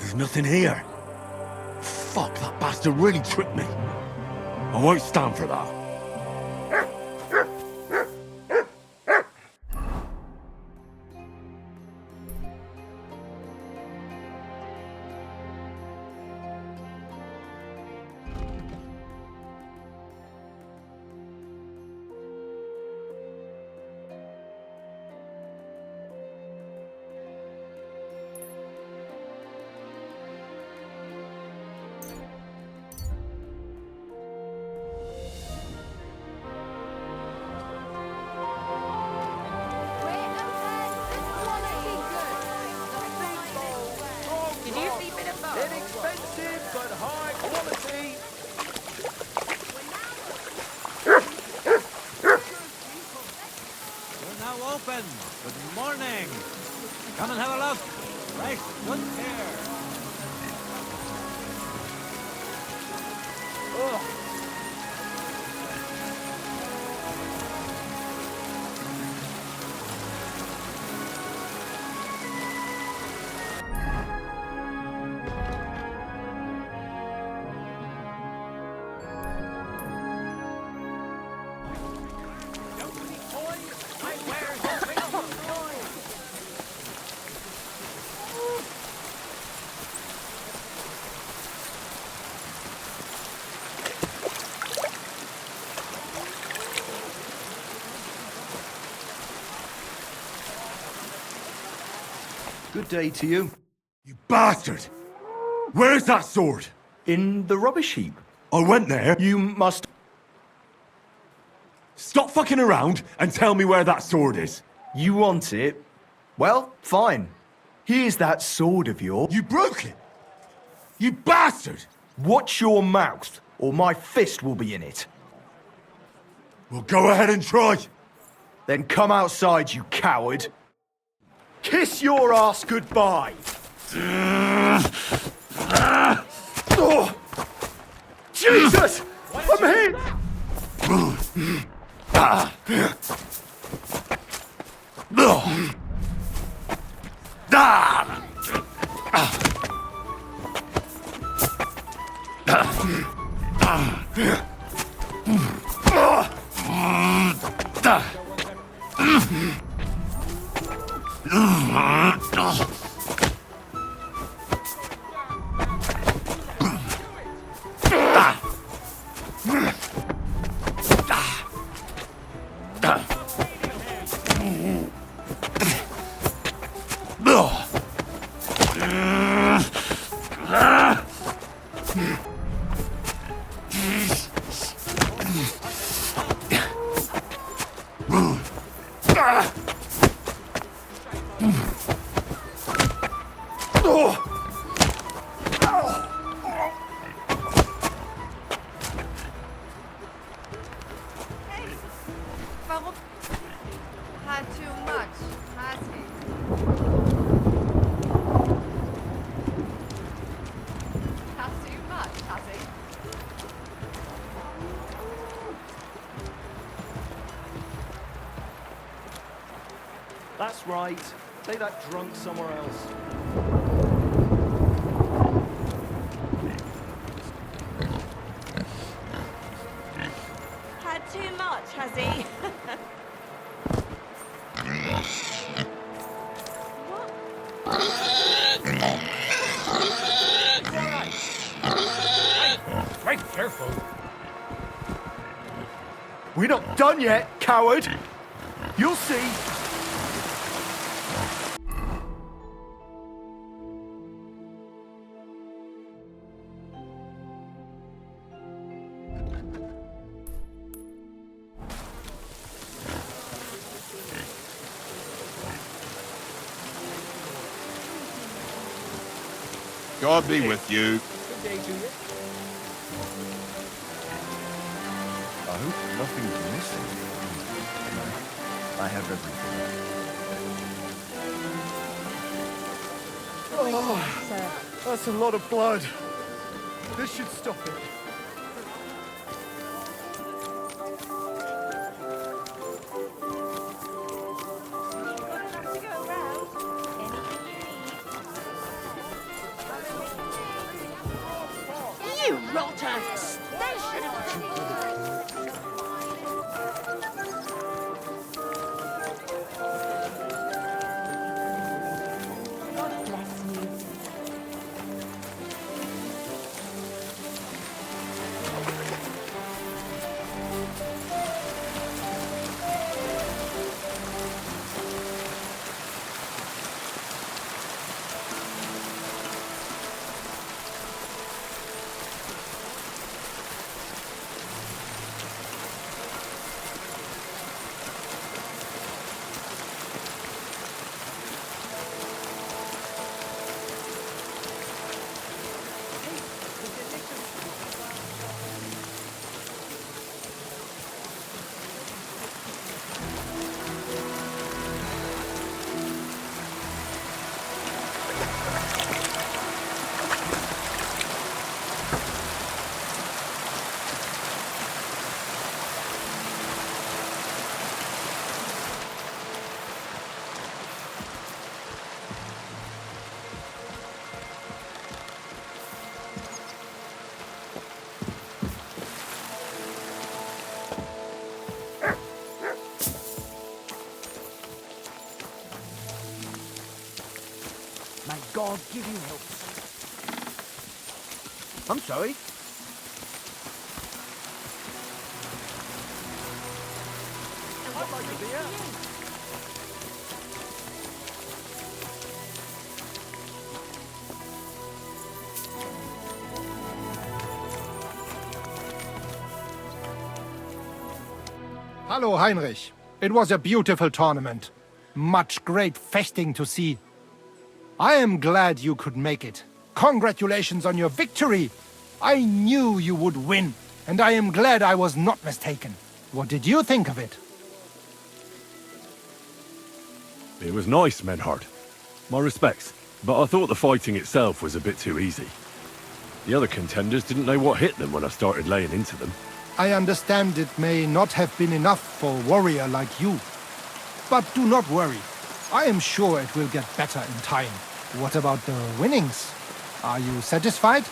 There's nothing here. Fuck, that bastard really tricked me. I won't stand for that. Inexpensive but high quality. We're now open. Good morning. Come and have a look. Fresh, good care. Ugh. Good day to you. You bastard! Where's that sword? In the rubbish heap. I went there. You must... Stop fucking around and tell me where that sword is. You want it? Well, fine. Here's that sword of yours. You broke it! You bastard! Watch your mouth, or my fist will be in it. Well, go ahead and try. Then come outside, you coward. Kiss your ass goodbye. Oh, Jesus! I'm hit! Warum? Had too much, has he? Had too much, has he? That's right. Take that drunk somewhere else. Had too much, has he? Very careful. We're not done yet, coward. You'll see. God be with you. Good day to you. I hope nothing's missing. No, I have everything. Oh, that's a lot of blood. This should stop it. Got enough to go around. Anything you need? You rotters! They should have... God bless you. May God give you help. I'm sorry. I'd like a beer. Hallo, Heinrich. It was a beautiful tournament. Much great feasting to see. I am glad you could make it. Congratulations on your victory. I knew you would win, and I am glad I was not mistaken. What did you think of it? It was nice, Menhard. My respects. But I thought the fighting itself was a bit too easy. The other contenders didn't know what hit them when I started laying into them. I understand it may not have been enough for a warrior like you. But do not worry. I am sure it will get better in time. What about the winnings? Are you satisfied?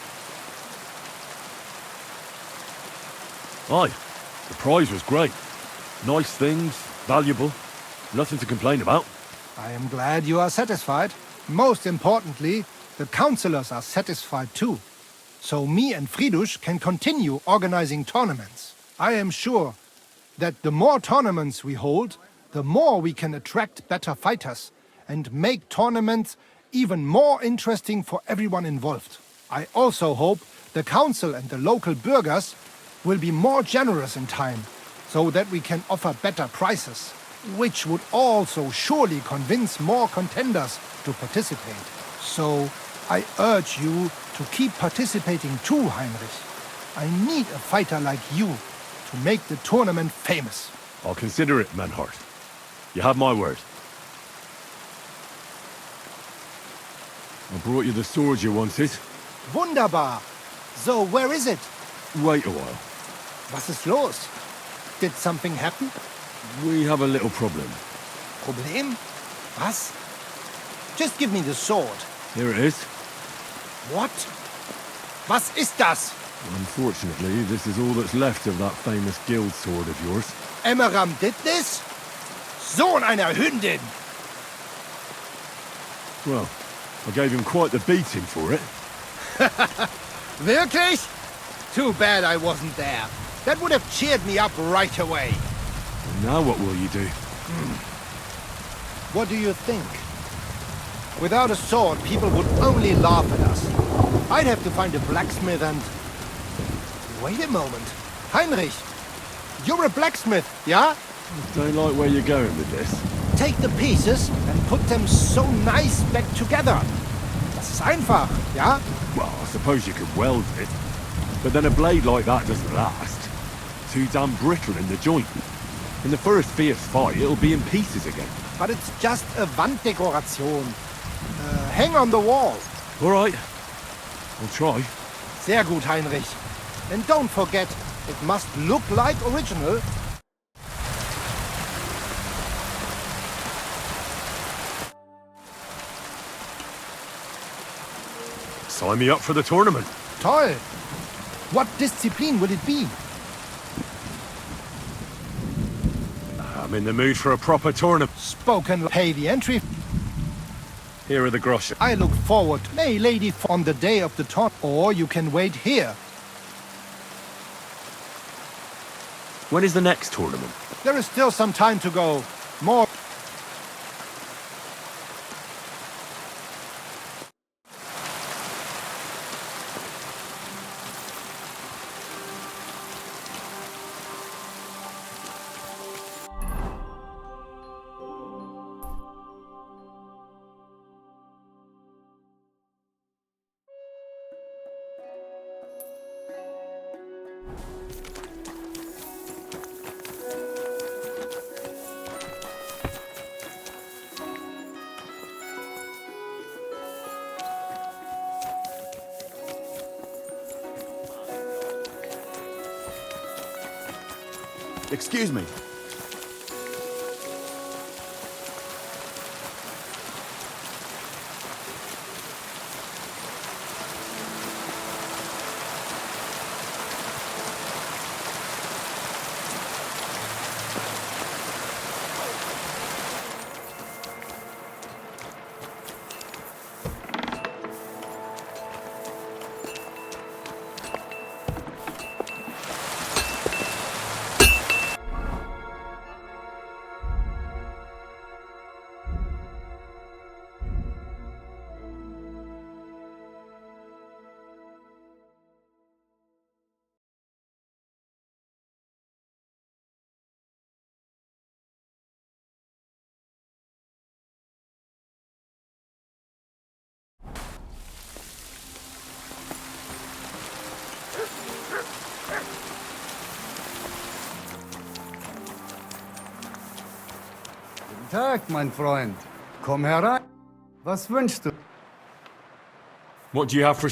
Aye. The prize was great. Nice things, valuable. Nothing to complain about. I am glad you are satisfied. Most importantly, the councillors are satisfied too. So me and Fridush can continue organizing tournaments. I am sure that the more tournaments we hold, the more we can attract better fighters and make tournaments even more interesting for everyone involved. I also hope the council and the local burghers will be more generous in time, so that we can offer better prices, which would also surely convince more contenders to participate. So I urge you to keep participating too, Heinrich. I need a fighter like you to make the tournament famous. I'll consider it, Menhard. You have my word. I brought you the sword you wanted. Wunderbar! So where is it? Wait a while. Was ist los? Did something happen? We have a little problem. Problem? Was? Just give me the sword. Here it is. What? Was ist das? Unfortunately, this is all that's left of that famous guild sword of yours. Emmeram did this? Sohn einer Hündin! Well, I gave him quite the beating for it. Wirklich? Too bad I wasn't there. That would have cheered me up right away. And now what will you do? What do you think? Without a sword, people would only laugh at us. I'd have to find a blacksmith and... Wait a moment. Heinrich, you're a blacksmith, yeah? Don't like where you're going with this. Take the pieces and put them so nice back together. Das ist einfach, ja? Well, I suppose you could weld it. But then a blade like that doesn't last. Too damn brittle in the joint. In the first fierce fight, it'll be in pieces again. But it's just a Wanddekoration. Hang on the wall. All right. I'll try. Sehr gut, Heinrich. And don't forget, it must look like original. Sign me up for the tournament. Toll. What discipline will it be? I'm in the mood for a proper tournament. Spoken. Pay the entry. Here are the groschen. I look forward to May Lady on the day of the tournament. Or you can wait here. When is the next tournament? There is still some time to go. More. Excuse me. Guten Tag, mein Freund. Komm herein. Was wünschst du? What do you have for...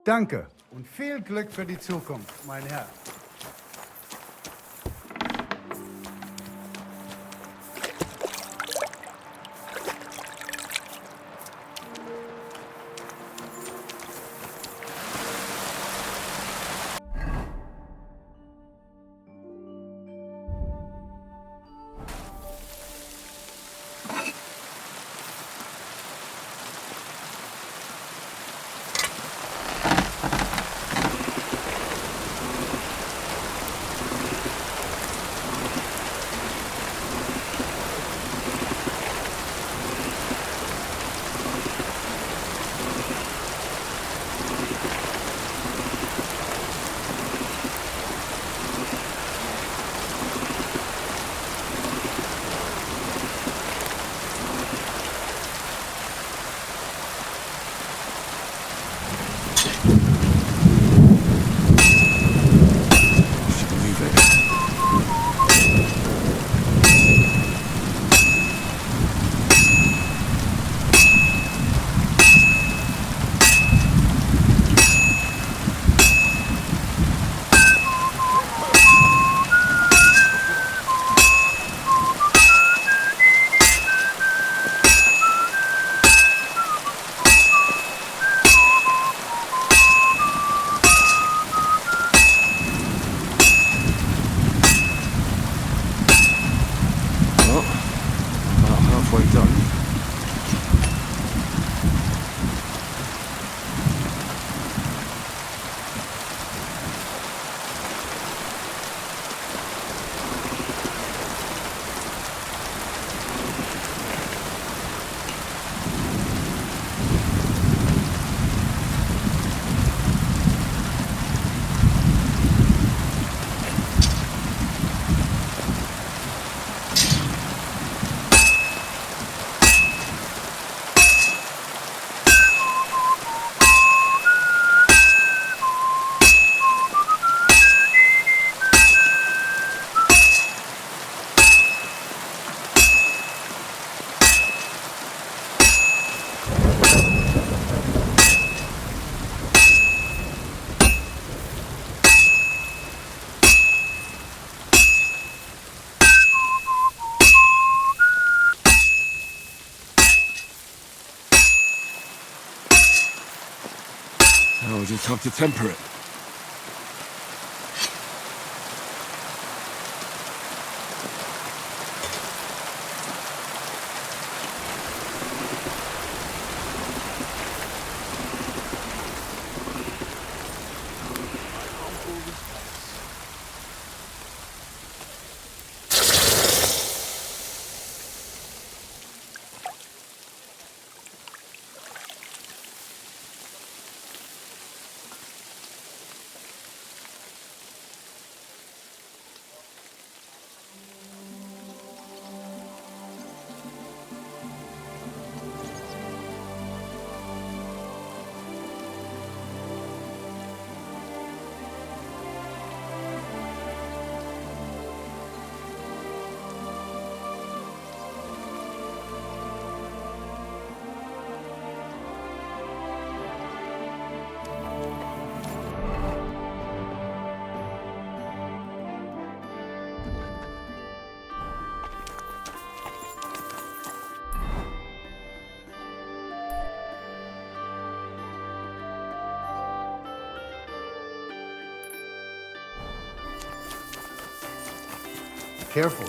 Danke und viel Glück für die Zukunft, mein Herr. halfway done. Now we just have to temper it. Careful.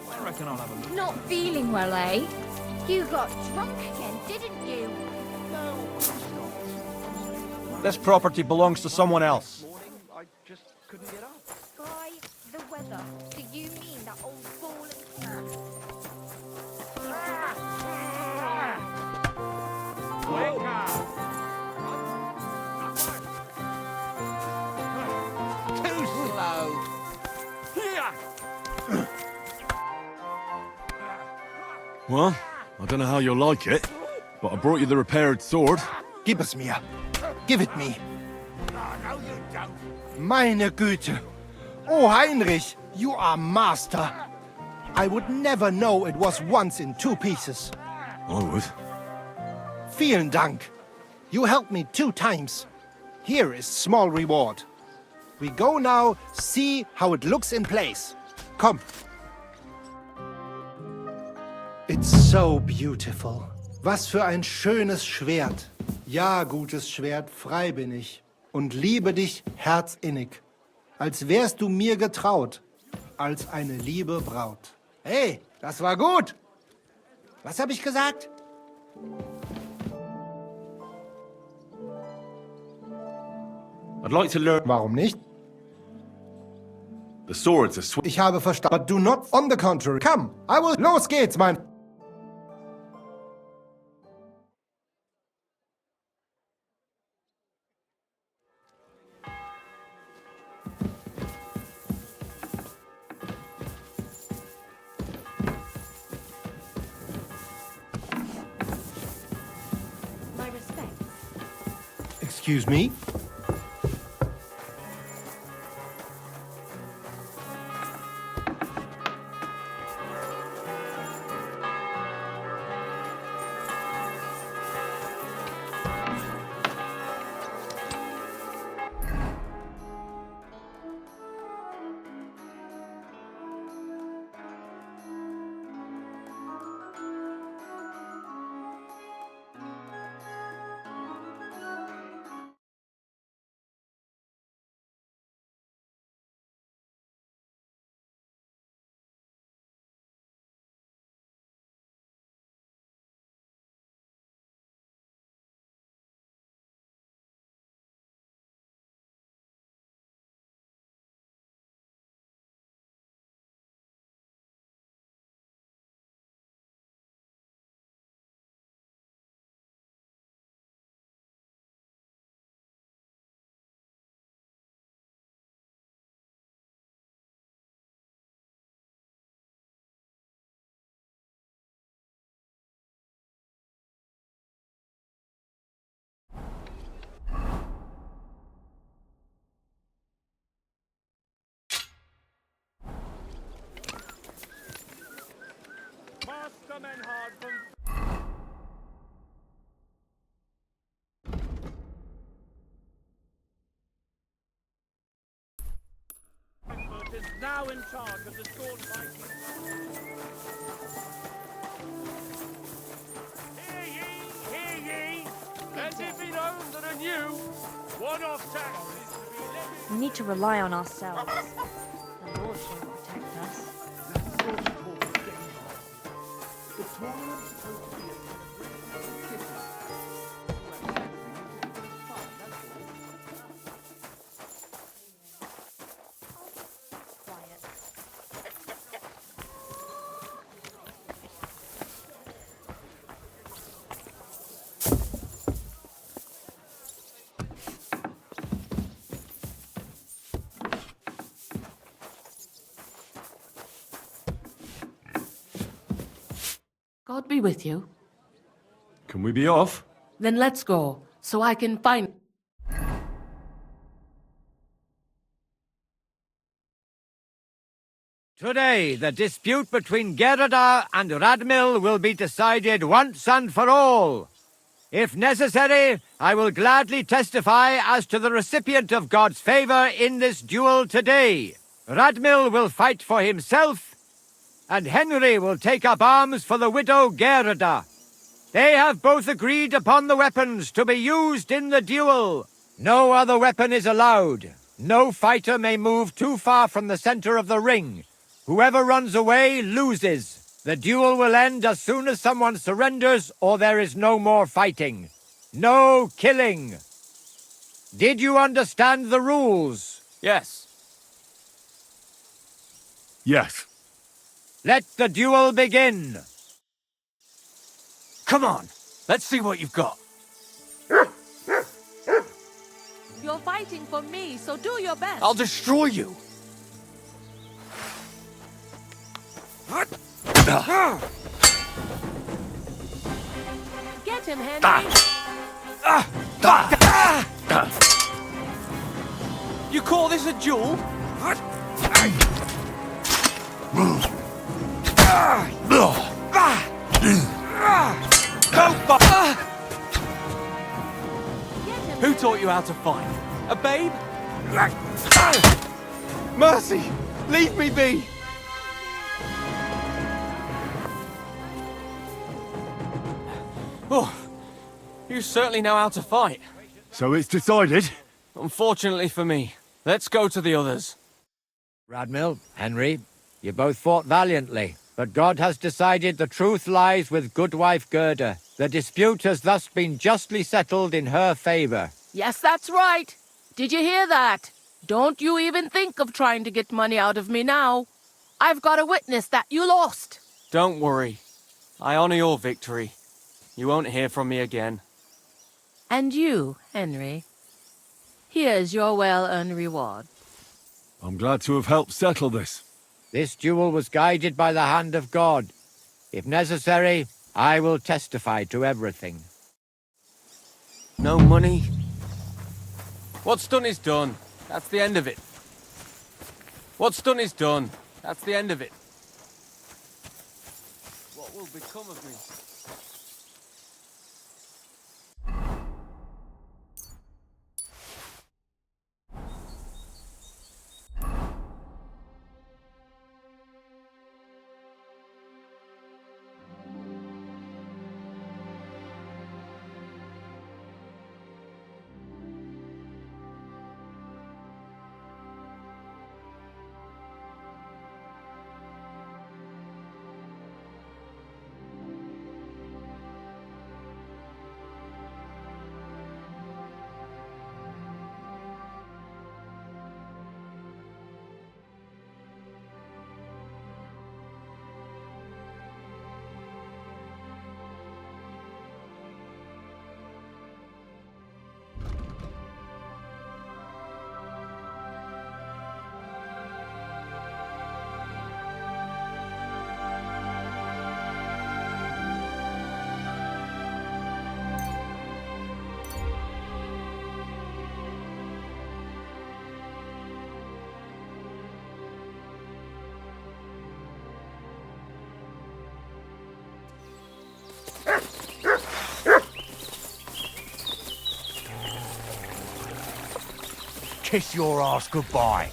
I reckon I'll have a look. Not feeling well, eh? You got drunk again, didn't you? This property belongs to someone else. Morning, I just couldn't get up. By the weather, do you mean that old ball and Too slow. Well, I don't know how you'll like it, but I brought you the repaired sword. Gib es mir. Give it me. No, you don't. Meine Güte. Oh, Heinrich, you are master. I would never know it was once in two pieces. I would. Vielen Dank. You helped me 2 times. Here is small reward. We go now see how it looks in place. Come. It's so beautiful. Was für ein schönes Schwert. Ja, gutes Schwert, frei bin ich. Und liebe dich herzinnig. Als wärst du mir getraut. Als eine liebe Braut. Hey, das war gut. Was habe ich gesagt? I'd like to learn. Warum nicht? The sword's a sweet. Ich habe verstanden. But do not on the contrary. Come, I will. Los geht's, mein. Excuse me? Is now in charge of the sword fighting. Hear ye! Let it be known that a new one-off tax is to be levied. We need to rely on ourselves. The Lord shall protect us. Quiet. God be with you. Can we be off? Then let's go, so I can find... Today, the dispute between Gerada and Radmil will be decided once and for all. If necessary, I will gladly testify as to the recipient of God's favor in this duel today. Radmil will fight for himself, and Henry will take up arms for the widow Gerada. They have both agreed upon the weapons to be used in the duel. No other weapon is allowed. No fighter may move too far from the center of the ring. Whoever runs away loses. The duel will end as soon as someone surrenders or there is no more fighting. No killing. Did you understand the rules? Yes. Yes. Let the duel begin. Come on, let's see what you've got. You're fighting for me, so do your best. I'll destroy you. Get him, Henry. You call this a duel? Who taught you how to fight? A babe? Mercy! Leave me be! Oh, you certainly know how to fight. So it's decided? Unfortunately for me. Let's go to the others. Radmil, Henry, you both fought valiantly, but God has decided the truth lies with Goodwife Gerda. The dispute has thus been justly settled in her favor. Yes, that's right. Did you hear that? Don't you even think of trying to get money out of me now. I've got a witness that you lost. Don't worry. I honor your victory. You won't hear from me again. And you, Henry. Here's your well-earned reward. I'm glad to have helped settle this. This duel was guided by the hand of God. If necessary, I will testify to everything. No money, What's done is done. That's the end of it. What's done is done. That's the end of it. What will become of me? Kiss your ass goodbye.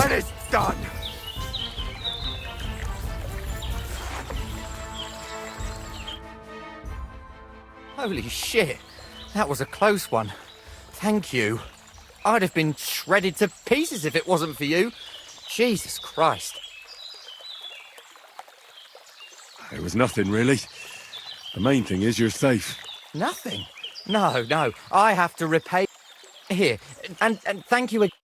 And it's done. Holy shit. That was a close one. Thank you. I'd have been shredded to pieces if it wasn't for you. Jesus Christ. It was nothing, really. The main thing is you're safe. Nothing? No, no. I have to repay... Here. And thank you again.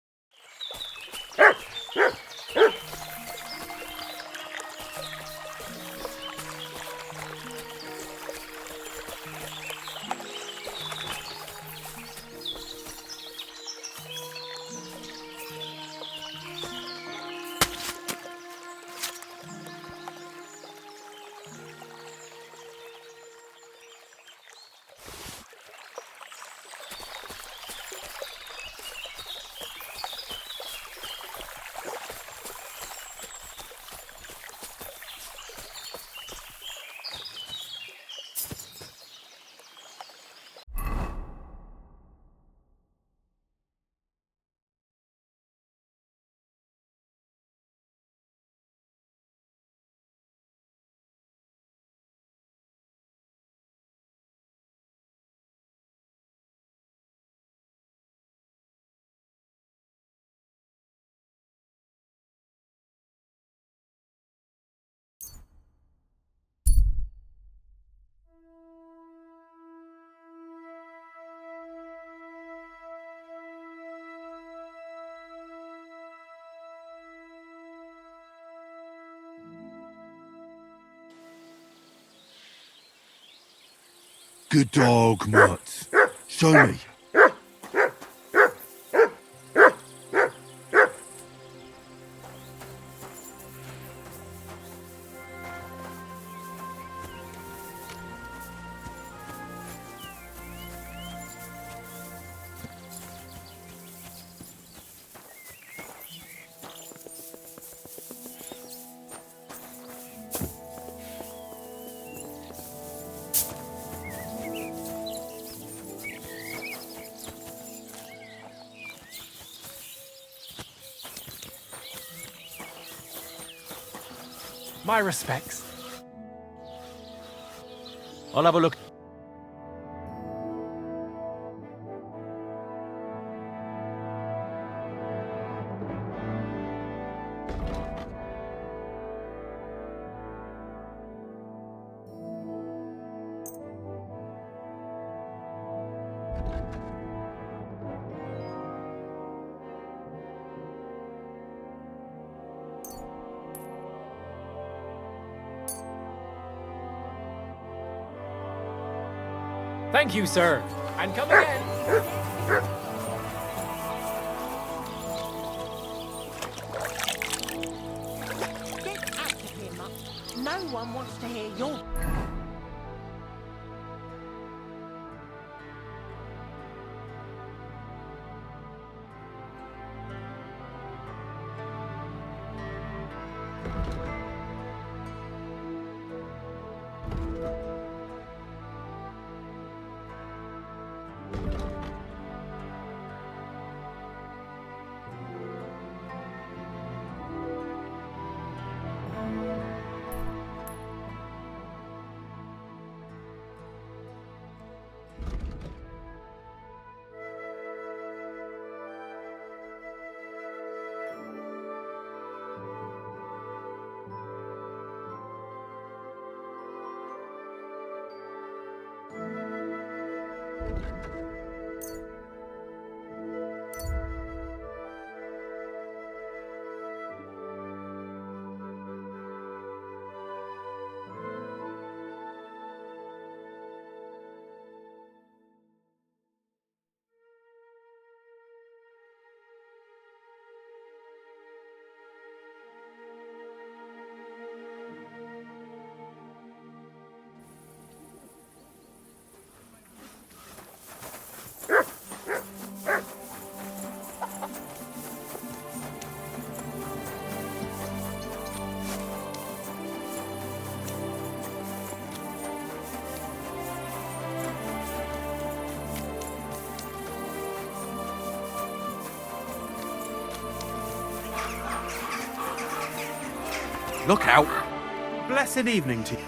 Good dog, Mutt. Show me. My respects. I'll have a look. Thank you, sir. And come again. Get out of here, Mutt. No one wants to hear your... Look out. Blessed evening to you.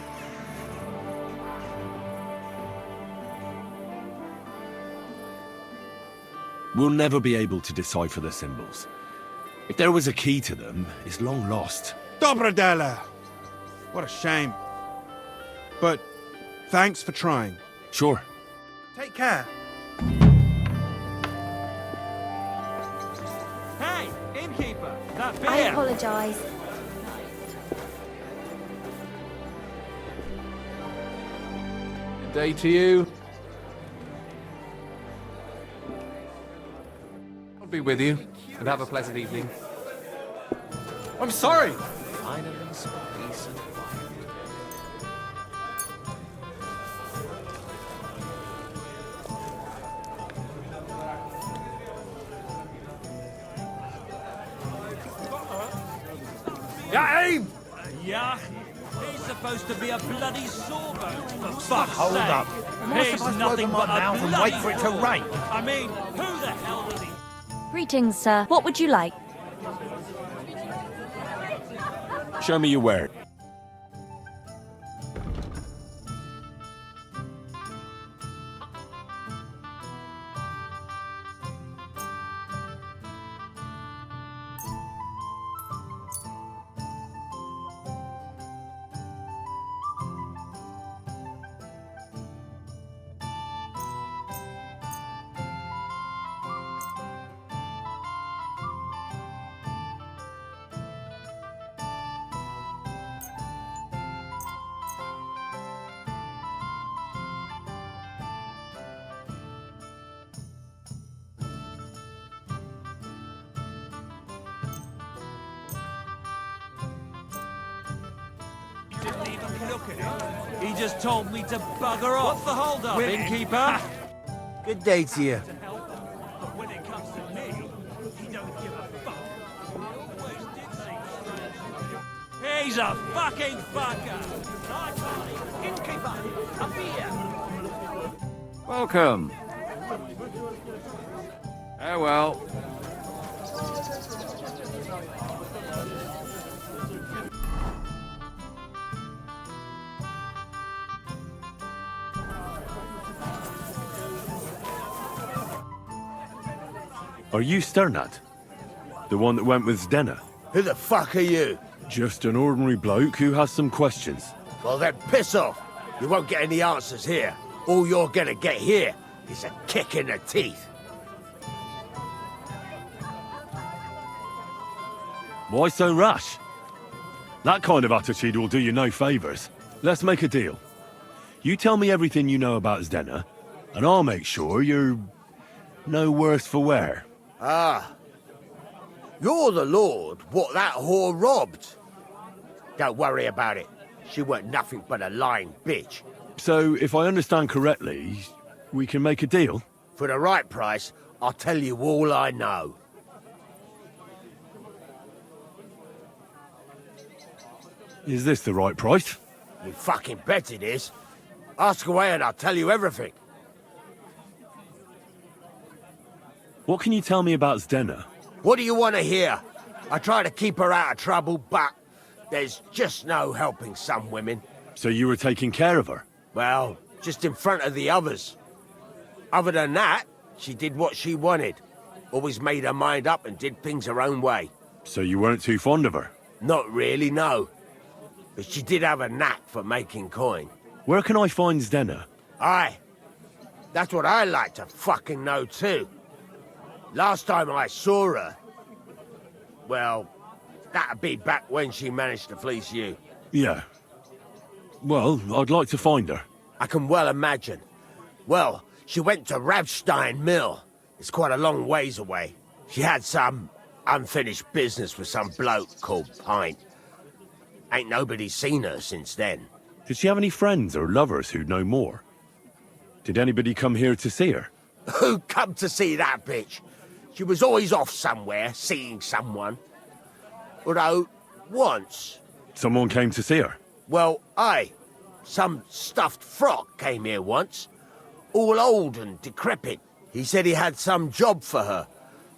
We'll never be able to decipher the symbols. If there was a key to them, it's long lost. Dobrodela! What a shame. But thanks for trying. Sure. Take care. Hey, innkeeper, that beer. I apologize. Good day to you. I'll be with you, and have a pleasant evening. I'm sorry. Finally, some peace and quiet. Yeah, aim! Yeah? He's supposed to be a bloody sawbones, for fuck's Hold sake. up. Am I He's supposed to nothing open my but a mouth and bloody wait for it to fool. rain? I mean, who the hell does he... Greetings, sir. What would you like? Show me your word. Didn't even look at it. He just told me to bugger off. What's the hold-up, innkeeper? Good day to you. But when it comes to me, he don't give a fuck. He always did seem strange. He's a fucking fucker. Hi, Charlie. Innkeeper, a beer. Welcome. Oh well. Are you Sternad? The one that went with Zdenna? Who the fuck are you? Just an ordinary bloke who has some questions. Well then piss off. You won't get any answers here. All you're gonna get here is a kick in the teeth. Why so rash? That kind of attitude will do you no favours. Let's make a deal. You tell me everything you know about Zdenna, And I'll make sure you're no worse for wear. Ah. You're the lord what that whore robbed. Don't worry about it. She weren't nothing but a lying bitch. So, if I understand correctly, we can make a deal? For the right price, I'll tell you all I know. Is this the right price? You fucking bet it is. Ask away and I'll tell you everything. What can you tell me about Zdenna? What do you want to hear? I try to keep her out of trouble, but there's just no helping some women. So you were taking care of her? Well, just in front of the others. Other than that, she did what she wanted. Always made her mind up and did things her own way. So you weren't too fond of her? Not really, no. But she did have a knack for making coin. Where can I find Zdenna? Aye. That's what I like to fucking know too. Last time I saw her... Well, that'd be back when she managed to fleece you. Yeah. Well, I'd like to find her. I can well imagine. Well, she went to Ravstein Mill. It's quite a long ways away. She had some unfinished business with some bloke called Pint. Ain't nobody seen her since then. Did she have any friends or lovers who'd know more? Did anybody come here to see her? Who come to see that bitch? She was always off somewhere, seeing someone. Although, once... Someone came to see her? Well, aye. Some stuffed frock came here once. All old and decrepit. He said he had some job for her.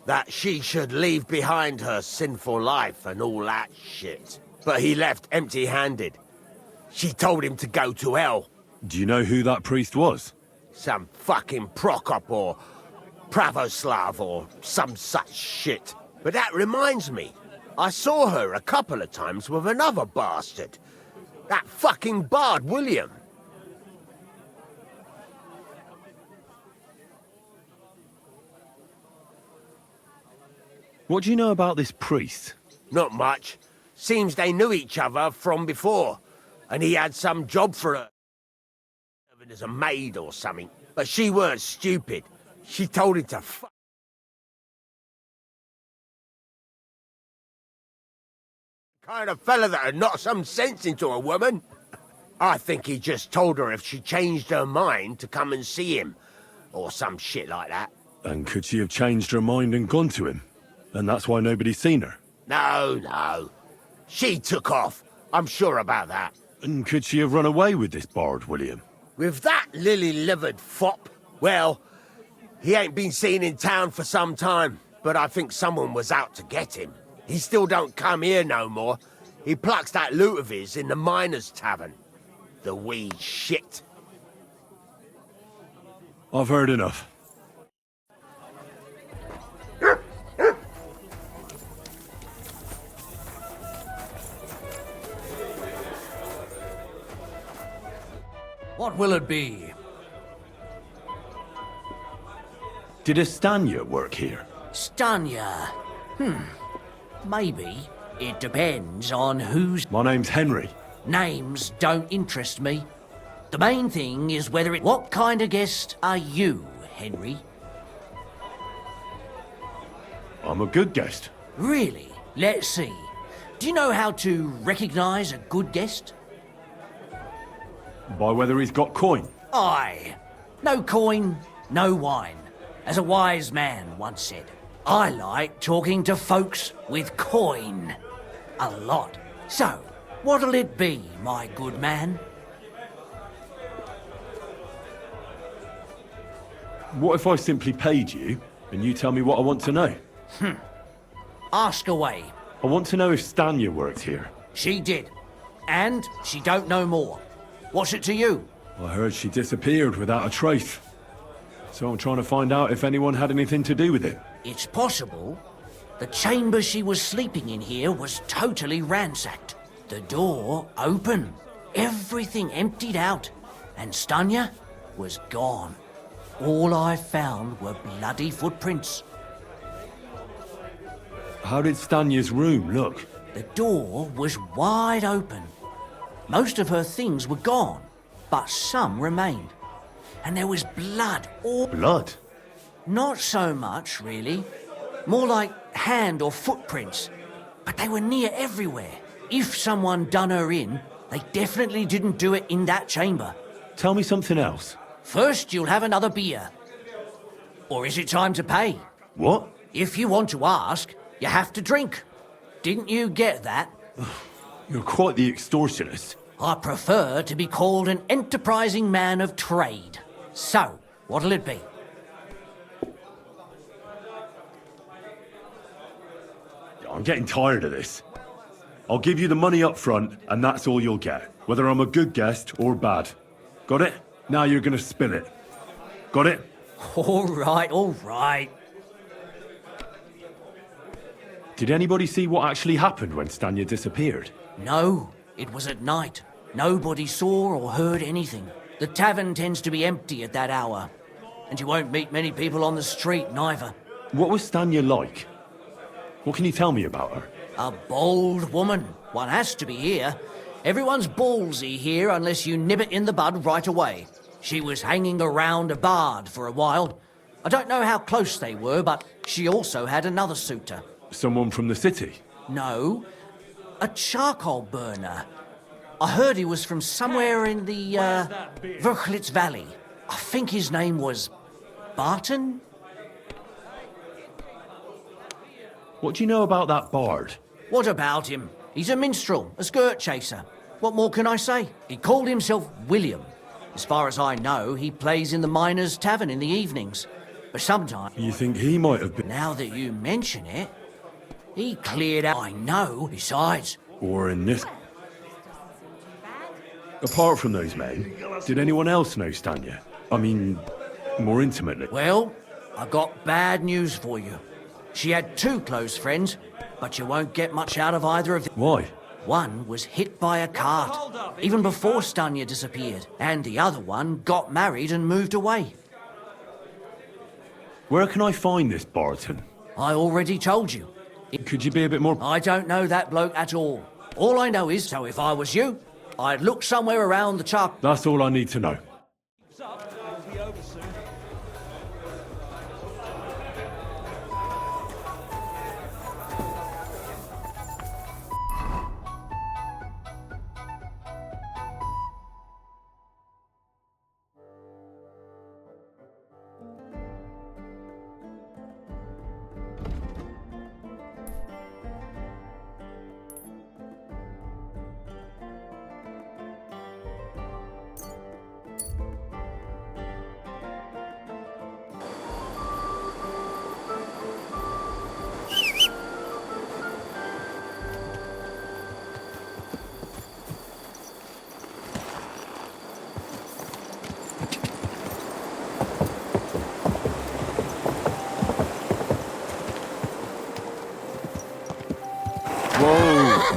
That she should leave behind her sinful life and all that shit. But he left empty-handed. She told him to go to hell. Do you know who that priest was? Some fucking Prokop or Pravoslav or some such shit. But that reminds me, I saw her a couple of times with another bastard. That fucking bard, William. What do you know about this priest? Not much. Seems they knew each other from before. And he had some job for her. As a maid or something. But she weren't stupid. She told him to fuck. Kind of fella that'd knock some sense into a woman. I think he just told her if she changed her mind to come and see him. Or some shit like that. And could she have changed her mind and gone to him? And that's why nobody's seen her? No. She took off. I'm sure about that. And could she have run away with this bard, William? With that lily-livered fop? Well, he ain't been seen in town for some time, but I think someone was out to get him. He still don't come here no more. He plucks that loot of his in the miners' tavern. The wee shit. I've heard enough. What will it be? Did Estanya work here? Stanya? Maybe. It depends on whose... My name's Henry. Names don't interest me. The main thing is whether it... What kind of guest are you, Henry? I'm a good guest. Really? Let's see. Do you know how to recognize a good guest? By whether he's got coin. Aye. No coin, no wine. As a wise man once said, I like talking to folks with coin. A lot. So, what'll it be, my good man? What if I simply paid you, and you tell me what I want to know? Ask away. I want to know if Stanya worked here. She did. And she don't know more. What's it to you? I heard she disappeared without a trace. So I'm trying to find out if anyone had anything to do with it. It's possible. The chamber she was sleeping in here was totally ransacked. The door open. Everything emptied out. And Stanya was gone. All I found were bloody footprints. How did Stanya's room look? The door was wide open. Most of her things were gone, but some remained. and there was blood all... Blood? Not so much, really. More like hand or footprints. But they were near everywhere. If someone done her in, they definitely didn't do it in that chamber. Tell me something else. First, you'll have another beer. Or is it time to pay? What? If you want to ask, you have to drink. Didn't you get that? You're quite the extortionist. I prefer to be called an enterprising man of trade. So, what'll it be? I'm getting tired of this. I'll give you the money up front, and that's all you'll get, whether I'm a good guest or bad. Got it? Now you're gonna spill it. Got it? All right, all right. Did anybody see what actually happened when Stanya disappeared? No, it was at night. Nobody saw or heard anything. The tavern tends to be empty at that hour. And you won't meet many people on the street, neither. What was Stanya like? What can you tell me about her? A bold woman. One has to be here. Everyone's ballsy here unless you nib it in the bud right away. She was hanging around a bard for a while. I don't know how close they were, but she also had another suitor. Someone from the city? No, a charcoal burner. I heard he was from somewhere in the, Verchlitz Valley. I think his name was Barton? What do you know about that bard? What about him? He's a minstrel, a skirt chaser. What more can I say? He called himself William. As far as I know, he plays in the Miners' Tavern in the evenings. But sometimes... You think he might have been... Now that you mention it, he cleared out... I know, besides... Or in this... Apart from those men, did anyone else know Stanya? I mean, more intimately. Well, I got bad news for you. She had two close friends, but you won't get much out of either of them. Why? One was hit by a cart, even before Stanya disappeared, and the other one got married and moved away. Where can I find this Barton? I already told you. Could you be a bit more... I don't know that bloke at all. All I know is, so if I was you, I'd look somewhere around the chart. That's all I need to know. It'll be over soon.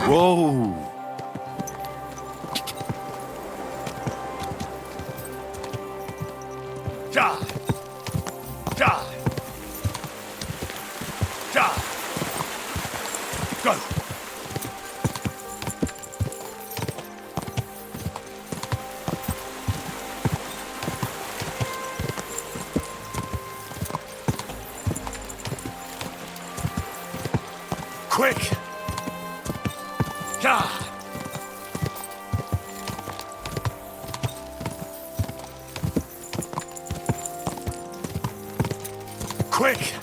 Whoa! Die! Die! Die! Go! Quick! Die! Quick!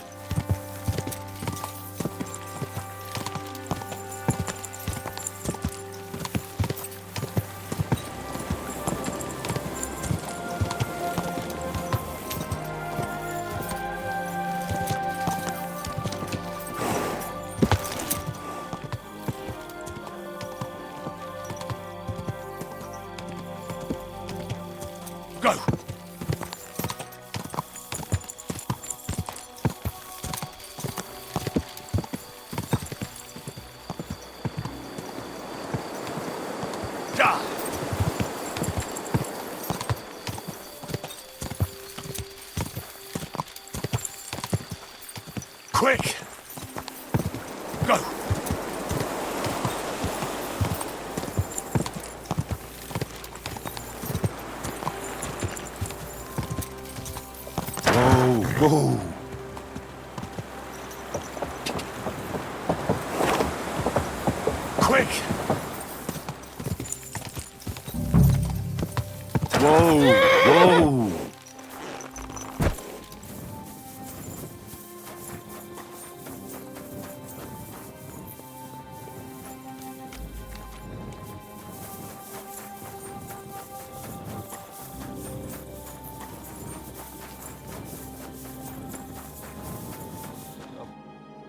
Go! Die! Quick! Go! Whoa! Quick! Whoa! Whoa!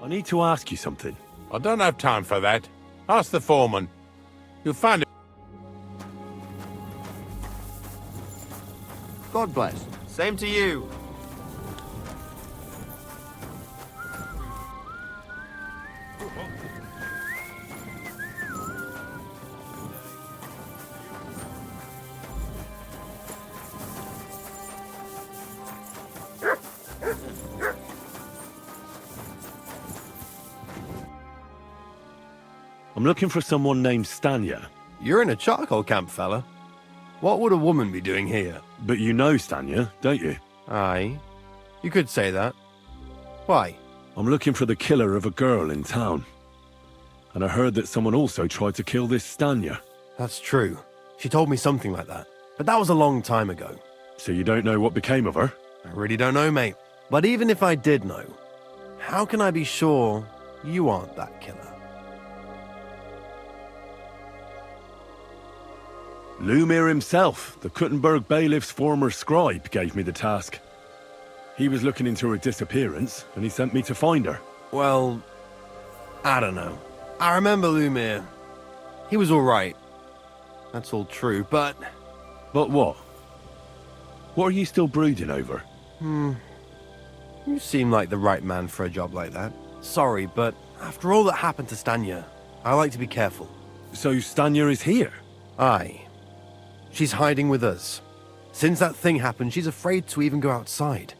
I need to ask you something. I don't have time for that. Ask the foreman. You'll find it. God bless. Same to you. I'm looking for someone named Stanya. You're in a charcoal camp, fella. What would a woman be doing here? But you know Stanya, don't you? Aye. You could say that. Why? I'm looking for the killer of a girl in town. And I heard that someone also tried to kill this Stanya. That's true. She told me something like that. But that was a long time ago. So you don't know what became of her? I really don't know, mate. But even if I did know, how can I be sure you aren't that killer? Lumir himself, the Kuttenberg bailiff's former scribe, gave me the task. He was looking into her disappearance, and he sent me to find her. Well, I don't know. I remember Lumir. He was all right. That's all true, but... But what? What are you still brooding over? You seem like the right man for a job like that. Sorry, but after all that happened to Stanya, I like to be careful. So Stanya is here? Aye. She's hiding with us. Since that thing happened, she's afraid to even go outside.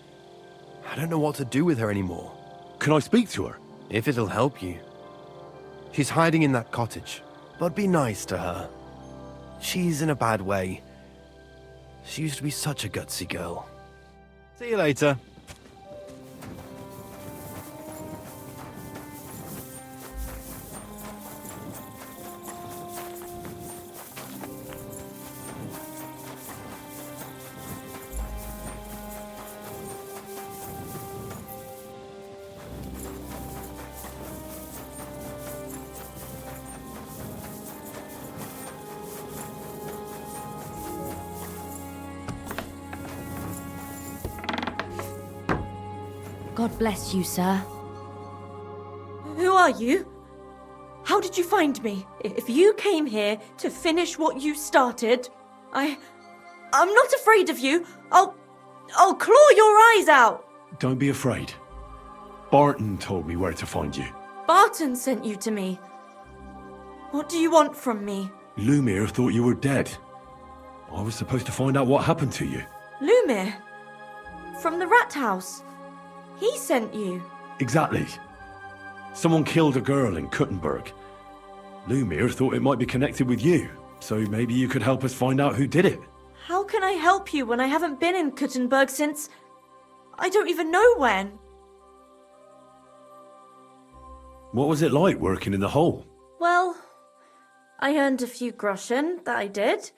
I don't know what to do with her anymore. Can I speak to her? If it'll help you. She's hiding in that cottage, but be nice to her. She's in a bad way. She used to be such a gutsy girl. See you later. God bless you, sir. Who are you? How did you find me? If you came here to finish what you started, I'm not afraid of you. I'll claw your eyes out. Don't be afraid. Barton told me where to find you. Barton sent you to me. What do you want from me? Lumir thought you were dead. I was supposed to find out what happened to you. Lumir? From the rat house? He sent you. Exactly. Someone killed a girl in Kuttenberg. Lumir thought it might be connected with you, so maybe you could help us find out who did it. How can I help you when I haven't been in Kuttenberg since... I don't even know when. What was it like working in the hole? Well, I earned a few groschen, that I did,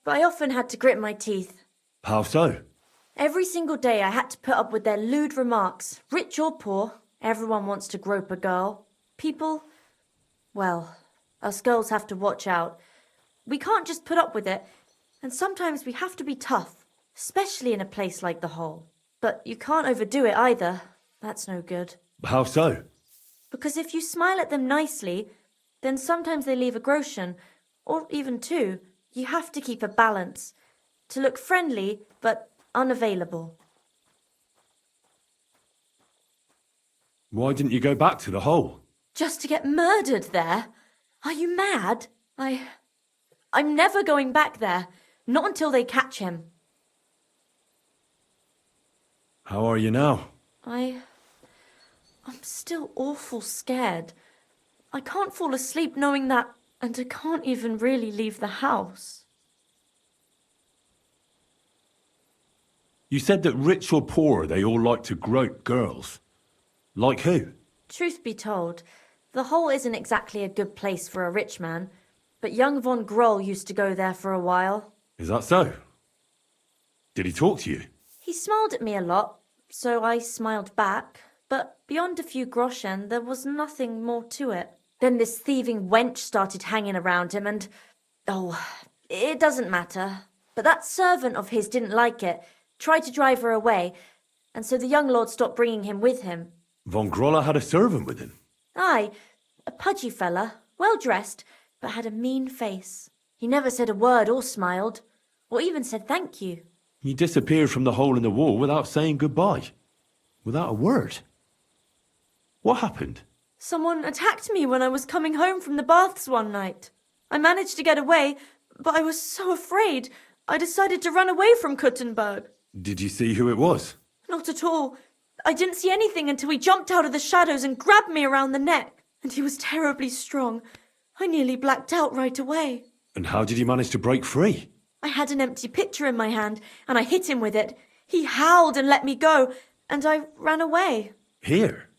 but I often had to grit my teeth. How so? Every single day I had to put up with their lewd remarks. Rich or poor, everyone wants to grope a girl. People, well, us girls have to watch out. We can't just put up with it, and sometimes we have to be tough, especially in a place like the hole. But you can't overdo it either. That's no good. How so? Because if you smile at them nicely, then sometimes they leave a groschen, or even two. You have to keep a balance. To look friendly, but unavailable. Why didn't you go back to the hole? Just to get murdered there? Are you mad? I'm never going back there. Not until they catch him. How are you now? I'm still awful scared. I can't fall asleep knowing that, and I can't even really leave the house. You said that rich or poor, they all like to grope girls. Like who? Truth be told, the hole isn't exactly a good place for a rich man, but young von Groll used to go there for a while. Is that so? Did he talk to you? He smiled at me a lot, so I smiled back, but beyond a few groschen, there was nothing more to it. Then this thieving wench started hanging around him and... oh, it doesn't matter. But that servant of his didn't like it, tried to drive her away, and so the young lord stopped bringing him with him. Von Groller had a servant with him? Aye, a pudgy fella, well dressed, but had a mean face. He never said a word or smiled, or even said thank you. He disappeared from the hole in the wall without saying goodbye. Without a word. What happened? Someone attacked me when I was coming home from the baths one night. I managed to get away, but I was so afraid, I decided to run away from Kuttenberg. Did you see who it was? Not at all. I didn't see anything until he jumped out of the shadows and grabbed me around the neck. And he was terribly strong. I nearly blacked out right away. And how did you manage to break free? I had an empty pitcher in my hand, and I hit him with it. He howled and let me go, and I ran away. Here?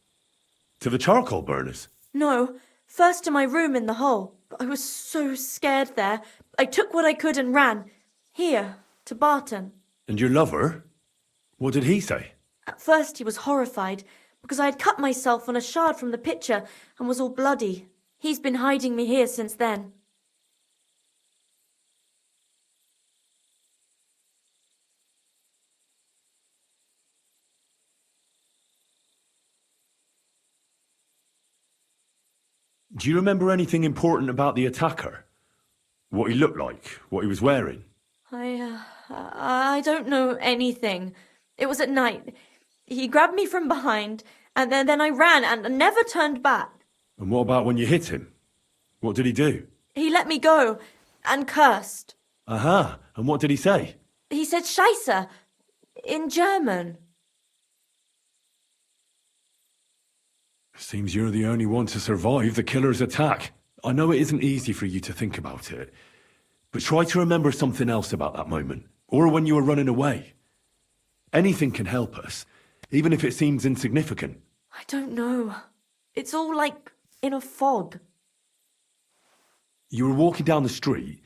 To the charcoal burners? No, first to my room in the hole. I was so scared there. I took what I could and ran. Here, to Barton. And your lover? What did he say? At first he was horrified, because I had cut myself on a shard from the pitcher and was all bloody. He's been hiding me here since then. Do you remember anything important about the attacker? What he looked like? What he was wearing? I don't know anything. It was at night. He grabbed me from behind, and then I ran and never turned back. And what about when you hit him? What did he do? He let me go and cursed. Aha, and what did he say? He said Scheisse in German. Seems you're the only one to survive the killer's attack. I know it isn't easy for you to think about it, but try to remember something else about that moment, or when you were running away. Anything can help us, even if it seems insignificant. I don't know. It's all like in a fog. You were walking down the street.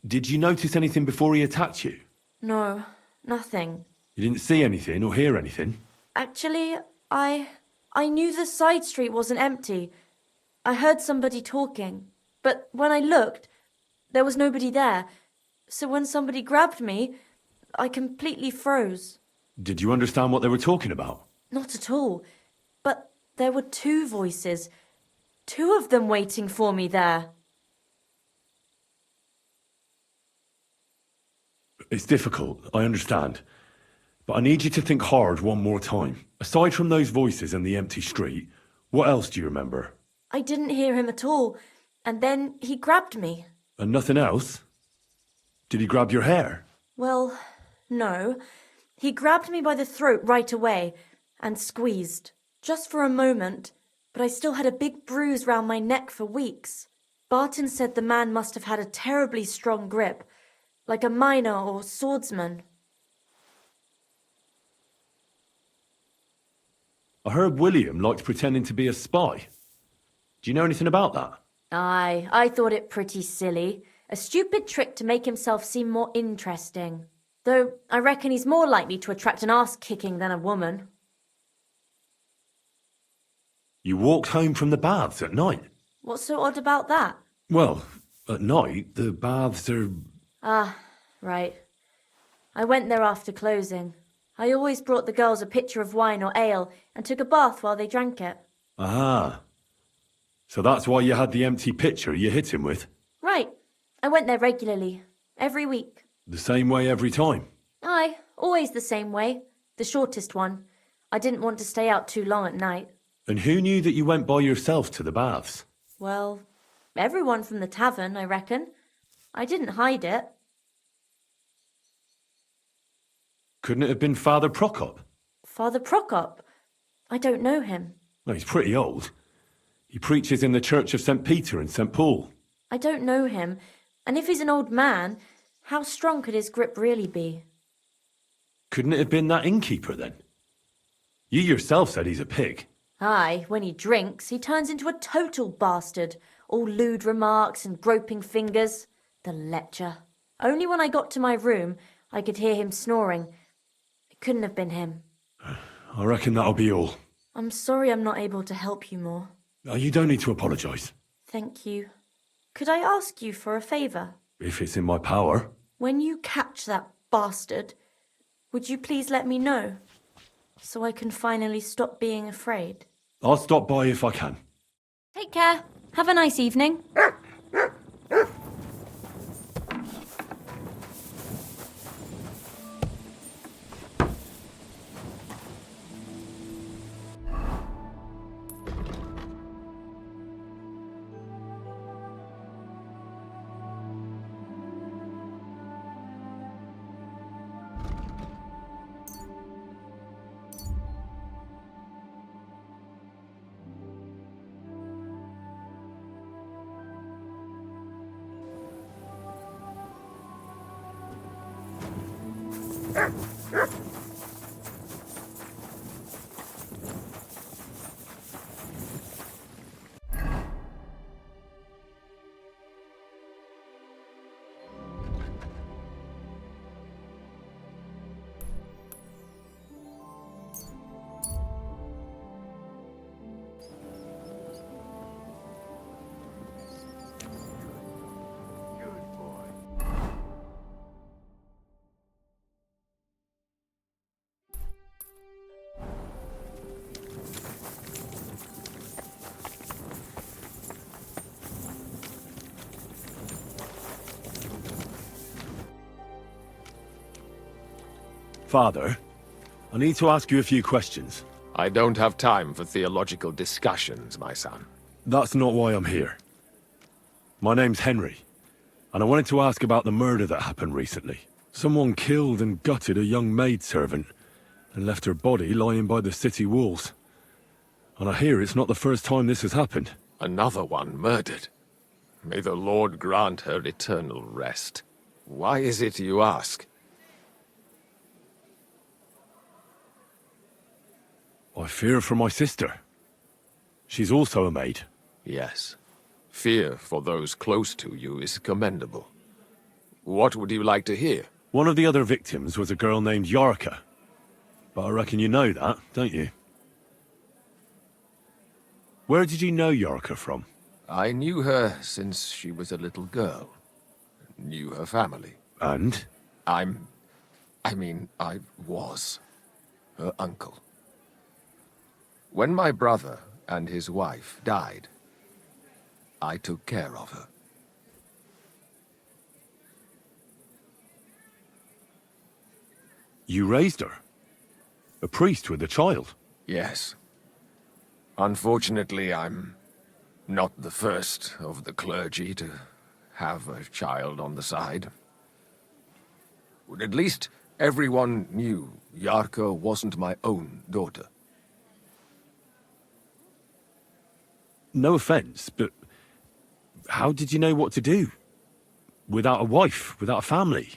Did you notice anything before he attacked you? No, nothing. You didn't see anything or hear anything? Actually, I knew the side street wasn't empty. I heard somebody talking, but when I looked, there was nobody there. So when somebody grabbed me, I completely froze. Did you understand what they were talking about? Not at all. But there were two voices. Two of them waiting for me there. It's difficult, I understand. But I need you to think hard one more time. Aside from those voices and the empty street, what else do you remember? I didn't hear him at all, and then he grabbed me. And nothing else? Did he grab your hair? Well, no. He grabbed me by the throat right away and squeezed. Just for a moment, but I still had a big bruise round my neck for weeks. Barton said the man must have had a terribly strong grip, like a miner or swordsman. I heard William liked pretending to be a spy. Do you know anything about that? Aye, I thought it pretty silly. A stupid trick to make himself seem more interesting. Though I reckon he's more likely to attract an arse-kicking than a woman. You walked home from the baths at night? What's so odd about that? Well, at night, the baths are... Ah, right. I went there after closing. I always brought the girls a pitcher of wine or ale and took a bath while they drank it. Ah. So that's why you had the empty pitcher you hit him with? Right. I went there regularly. Every week. The same way every time? Aye, always the same way. The shortest one. I didn't want to stay out too long at night. And who knew that you went by yourself to the baths? Well, everyone from the tavern, I reckon. I didn't hide it. Couldn't it have been Father Prokop? Father Prokop? I don't know him. Well, he's pretty old. He preaches in the Church of St. Peter and St. Paul. I don't know him, and if he's an old man, how strong could his grip really be? Couldn't it have been that innkeeper then? You yourself said he's a pig. Aye, when he drinks, he turns into a total bastard. All lewd remarks and groping fingers. The lecher. Only when I got to my room, I could hear him snoring. It couldn't have been him. I reckon that'll be all. I'm sorry I'm not able to help you more. You don't need to apologise. Thank you. Could I ask you for a favour? If it's in my power. When you catch that bastard, would you please let me know? So I can finally stop being afraid. I'll stop by if I can. Take care. Have a nice evening. Father, I need to ask you a few questions. I don't have time for theological discussions, my son. That's not why I'm here. My name's Henry, and I wanted to ask about the murder that happened recently. Someone killed and gutted a young maidservant and left her body lying by the city walls. And I hear it's not the first time this has happened. Another one murdered. May the Lord grant her eternal rest. Why is it you ask? I fear for my sister. She's also a maid. Yes. Fear for those close to you is commendable. What would you like to hear? One of the other victims was a girl named Yarka. But I reckon you know that, don't you? Where did you know Yarka from? I knew her since she was a little girl. Knew her family. And? I was her uncle. When my brother and his wife died, I took care of her. You raised her? A priest with a child? Yes. Unfortunately, I'm not the first of the clergy to have a child on the side. But at least everyone knew Yarka wasn't my own daughter. No offense, but how did you know what to do? Without a wife, without a family?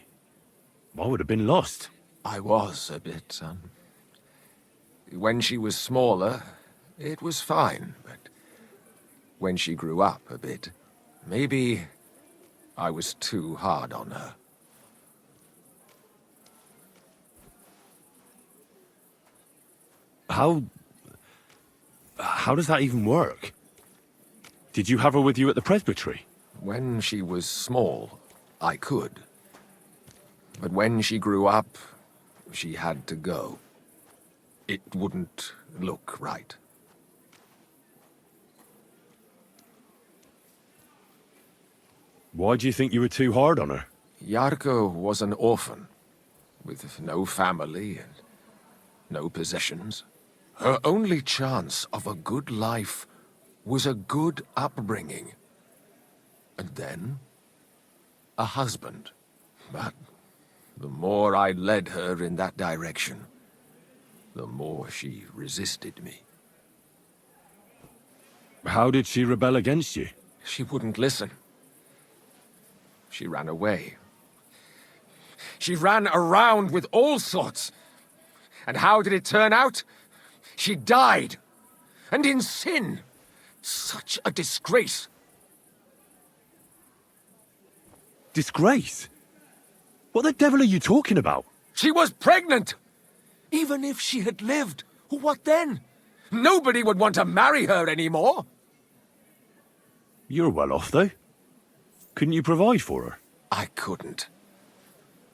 I would have been lost. I was a bit, son. When she was smaller, it was fine, but when she grew up a bit, maybe I was too hard on her. How does that even work? Did you have her with you at the presbytery? When she was small, I could. But when she grew up, she had to go. It wouldn't look right. Why do you think you were too hard on her? Yarka was an orphan, with no family and no possessions. Her only chance of a good life was a good upbringing. And then, a husband. But the more I led her in that direction, the more she resisted me. How did she rebel against you? She wouldn't listen. She ran away. She ran around with all sorts And how did it turn out? She died. And in sin. Such a disgrace. Disgrace? What the devil are you talking about? She was pregnant! Even if she had lived, what then? Nobody would want to marry her anymore. You're well off, though. Couldn't you provide for her? I couldn't.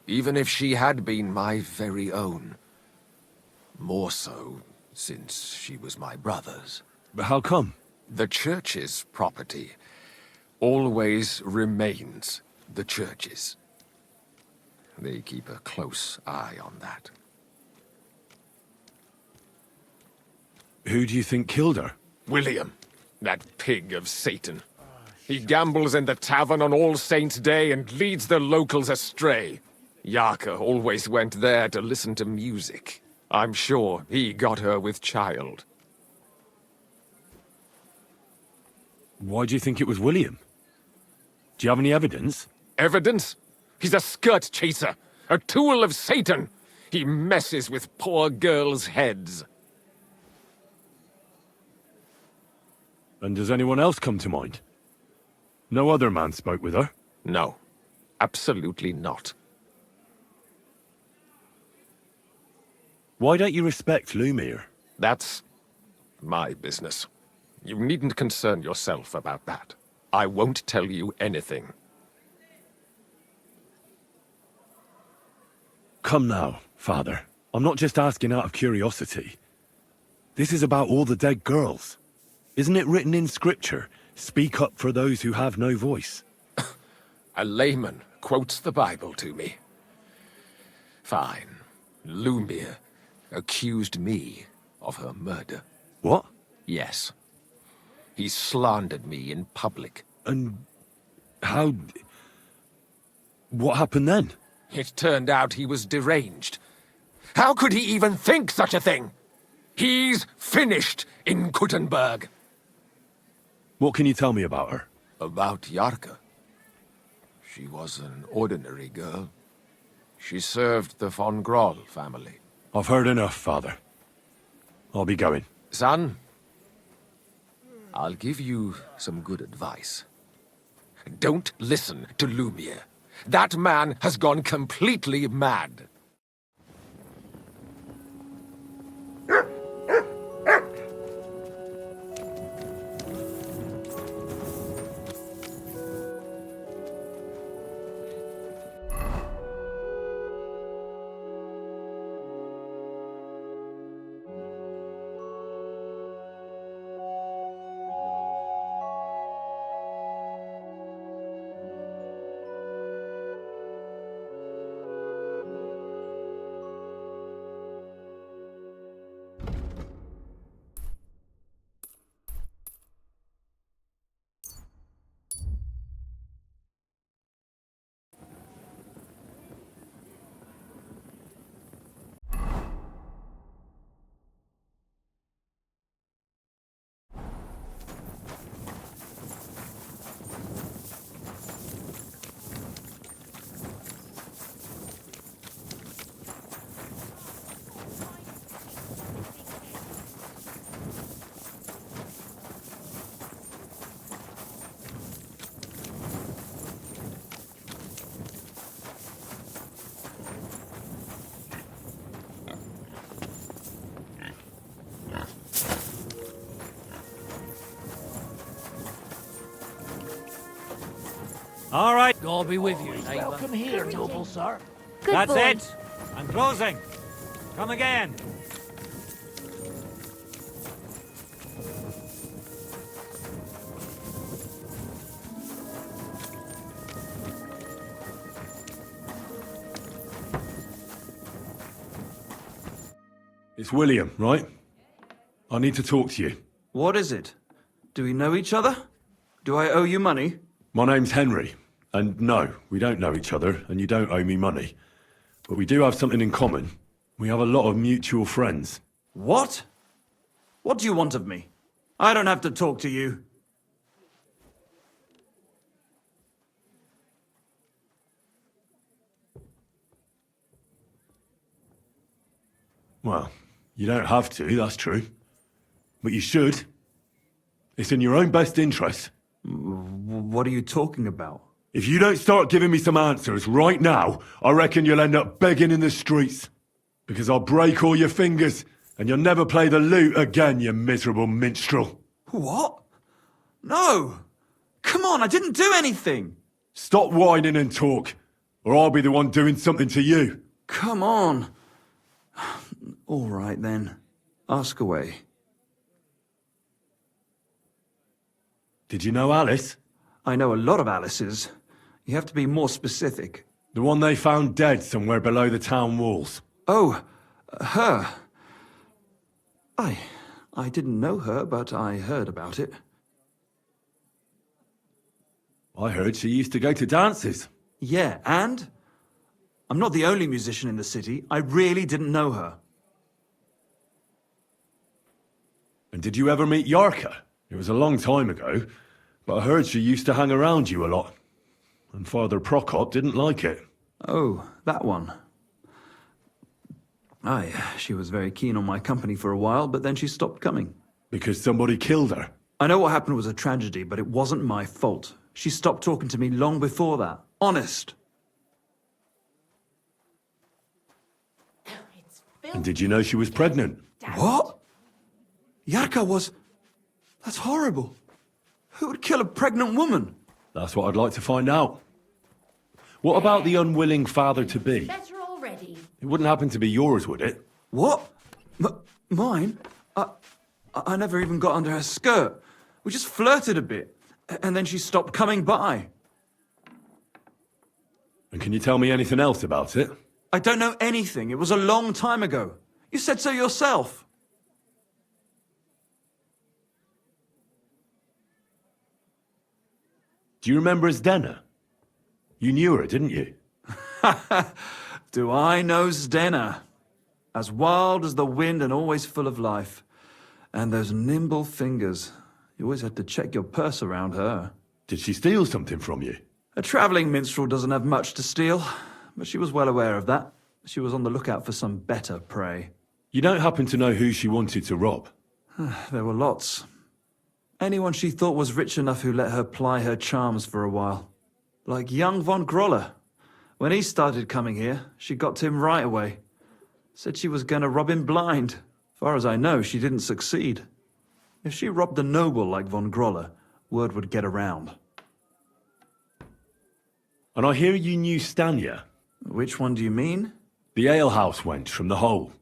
Even if she had been my very own. More so, since she was my brother's. But how come? The church's property always remains the church's. They keep a close eye on that. Who do you think killed her? William, that pig of Satan. He gambles in the tavern on All Saints' Day and leads the locals astray. Yarka always went there to listen to music. I'm sure he got her with child. Why do you think it was William? Do you have any evidence? Evidence? He's a skirt chaser, a tool of Satan. He messes with poor girls' heads. And does anyone else come to mind? No other man spoke with her? No, absolutely not. Why don't you respect Lumir? That's my business. You needn't concern yourself about that. I won't tell you anything. Come now, Father. I'm not just asking out of curiosity. This is about all the dead girls. Isn't it written in Scripture, speak up for those who have no voice? A layman quotes the Bible to me. Fine. Lumir accused me of her murder. What? Yes. He slandered me in public. And how... What happened then? It turned out he was deranged. How could he even think such a thing? He's finished in Kuttenberg. What can you tell me about her? About Yarka. She was an ordinary girl. She served the von Groll family. I've heard enough, Father. I'll be going. Son, I'll give you some good advice. Don't listen to Lumir. That man has gone completely mad. All right. God be with you, neighbor. Welcome here, noble sir. Good That's boy. it. I'm closing. Come again. It's William, right? I need to talk to you. What is it? Do we know each other? Do I owe you money? My name's Henry, and no, we don't know each other, and you don't owe me money. But we do have something in common. We have a lot of mutual friends. What? What do you want of me? I don't have to talk to you. Well, you don't have to, that's true. But you should. It's in your own best interest. What are you talking about? If you don't start giving me some answers right now, I reckon you'll end up begging in the streets. Because I'll break all your fingers, and you'll never play the lute again, you miserable minstrel. What? No! Come on, I didn't do anything! Stop whining and talk, or I'll be the one doing something to you. Come on. All right, then. Ask away. Did you know Alice? I know a lot of Alices. You have to be more specific. The one they found dead somewhere below the town walls. Oh, her. I didn't know her, but I heard about it. I heard she used to go to dances. Yeah, and? I'm not the only musician in the city. I really didn't know her. And did you ever meet Yarka? It was a long time ago, but I heard she used to hang around you a lot. And Father Prokop didn't like it. Oh, that one. Aye, she was very keen on my company for a while, but then she stopped coming. Because somebody killed her? I know what happened was a tragedy, but it wasn't my fault. She stopped talking to me long before that. Honest. And did you know she was pregnant? What? Yarka was... That's horrible. Who would kill a pregnant woman? That's what I'd like to find out. What about the unwilling father-to-be? Better already. It wouldn't happen to be yours, would it? What? Mine? I never even got under her skirt. We just flirted a bit, and then she stopped coming by. And can you tell me anything else about it? I don't know anything. It was a long time ago. You said so yourself. Do you remember Zdena? You knew her, didn't you? Do I know Zdena? As wild as the wind and always full of life. And those nimble fingers. You always had to check your purse around her. Did she steal something from you? A travelling minstrel doesn't have much to steal, but she was well aware of that. She was on the lookout for some better prey. You don't happen to know who she wanted to rob? There were lots. Anyone she thought was rich enough who let her ply her charms for a while. Like young von Groller. When he started coming here, she got to him right away. Said she was gonna rob him blind. Far as I know, she didn't succeed. If she robbed a noble like von Groller, word would get around. And I hear you knew Stanya. Which one do you mean? The alehouse wench from the hole.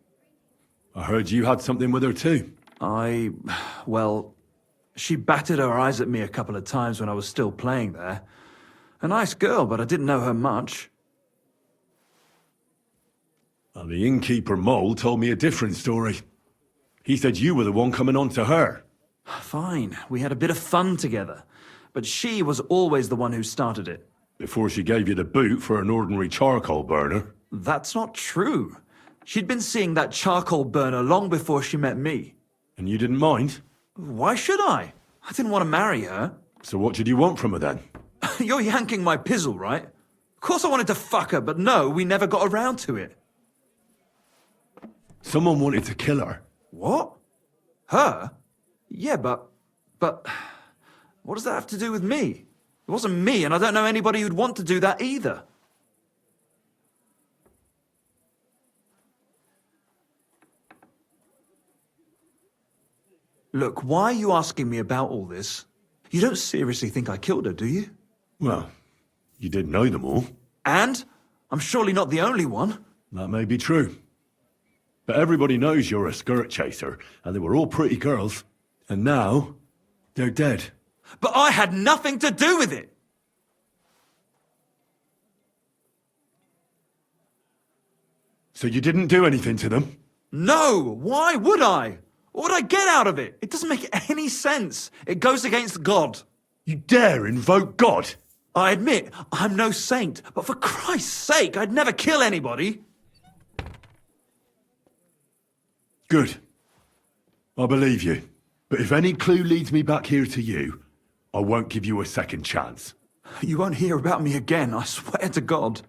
I heard you had something with her too. Well, she batted her eyes at me a couple of times when I was still playing there. A nice girl, but I didn't know her much. And the innkeeper Mole told me a different story. He said you were the one coming on to her. Fine, we had a bit of fun together. But she was always the one who started it. Before she gave you the boot for an ordinary charcoal burner. That's not true. She'd been seeing that charcoal burner long before she met me. And you didn't mind? Why should I? I didn't want to marry her. So what did you want from her then? You're yanking my pizzle, right? Of course I wanted to fuck her, but no, we never got around to it. Someone wanted to kill her. What? Her? Yeah, but... What does that have to do with me? It wasn't me, and I don't know anybody who'd want to do that either. Look, why are you asking me about all this? You don't seriously think I killed her, do you? Well, you did know them all. And? I'm surely not the only one. That may be true. But everybody knows you're a skirt chaser, and they were all pretty girls. And now, they're dead. But I had nothing to do with it! So you didn't do anything to them? No! Why would I? What would I get out of it? It doesn't make any sense. It goes against God. You dare invoke God? I admit, I'm no saint, but for Christ's sake, I'd never kill anybody. Good. I believe you. But if any clue leads me back here to you, I won't give you a second chance. You won't hear about me again, I swear to God.